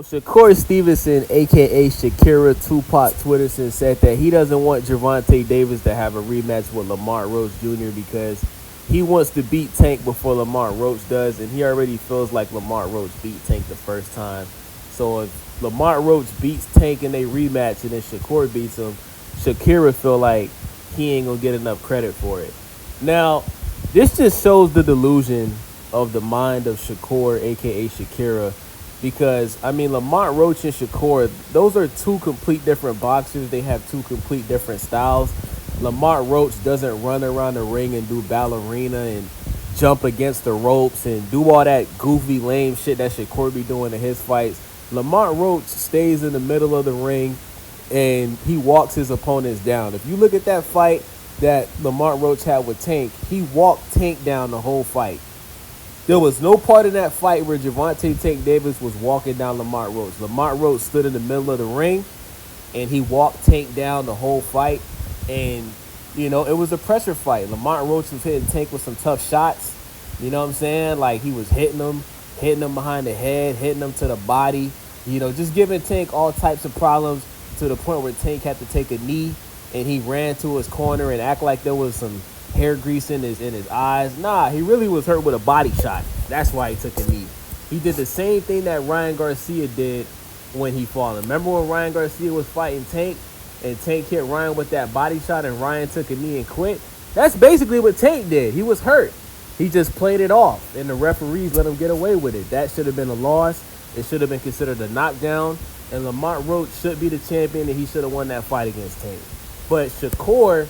So Shakur Stevenson, aka Shakira Tupac Twitterson, said that he doesn't want Gervonta Davis to have a rematch with Lamont Roach Jr. because he wants to beat Tank before Lamont Roach does, and he already feels like Lamont Roach beat Tank the first time. So if Lamont Roach beats Tank in a rematch and then Shakur beats him, Shakira feel like he ain't gonna get enough credit for it. Now, this just shows the delusion of the mind of Shakur, aka Shakira, because Lamont Roach and Shakur, those are two complete different boxers. They have two complete different styles. Lamont Roach doesn't run around the ring and do ballerina and jump against the ropes and do all that goofy, lame shit that Shakur be doing in his fights. Lamont Roach stays in the middle of the ring and he walks his opponents down. If you look at that fight that Lamont Roach had with Tank, he walked Tank down the whole fight. There was no part of that fight where Gervonta Tank Davis was walking down Lamont Roach. Lamont Roach stood in the middle of the ring, and he walked Tank down the whole fight. And, it was a pressure fight. Lamont Roach was hitting Tank with some tough shots. You know what I'm saying? Like, he was hitting him behind the head, hitting him to the body. Just giving Tank all types of problems to the point where Tank had to take a knee, and he ran to his corner and act like there was some hair grease in his eyes. Nah, he really was hurt with a body shot. That's why he took a knee. He did the same thing that Ryan Garcia did when he fought him. Remember when Ryan Garcia was fighting Tank and Tank hit Ryan with that body shot and Ryan took a knee and quit? That's basically what Tank did. He was hurt. He just played it off, and the referees let him get away with it. That should have been a loss. It should have been considered a knockdown, and Lamont Roach should be the champion, and he should have won that fight against Tank. But Shakur,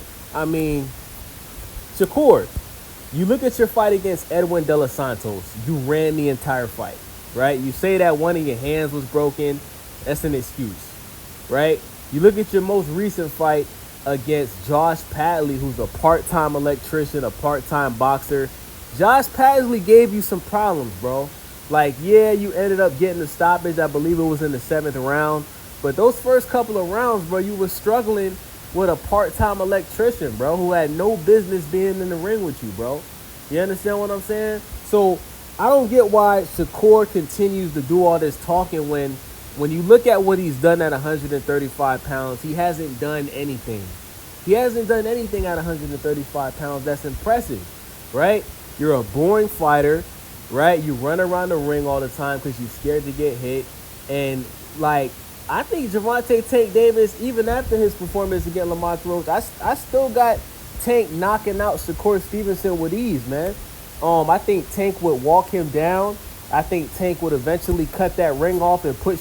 you look at your fight against Edwin De Los Santos, you ran the entire fight, right? You say that one of your hands was broken, that's an excuse, right? You look at your most recent fight against Josh Padley, who's a part-time electrician, a part-time boxer. Josh Padley gave you some problems, bro. Like, yeah, you ended up getting the stoppage. I believe it was in the 7th round. But those first couple of rounds, bro, you were struggling with a part-time electrician, bro, who had no business being in the ring with you, bro. You understand what I'm saying? So I don't get why Shakur continues to do all this talking when you look at what he's done at 135 pounds, he hasn't done anything. He hasn't done anything at 135 pounds that's impressive, right? You're a boring fighter, right? You run around the ring all the time because you're scared to get hit. And, I think Gervonta Tank Davis, even after his performance against Lamont Roach, I still got Tank knocking out Shakur Stevenson with ease, man. I think Tank would walk him down. I think Tank would eventually cut that ring off and put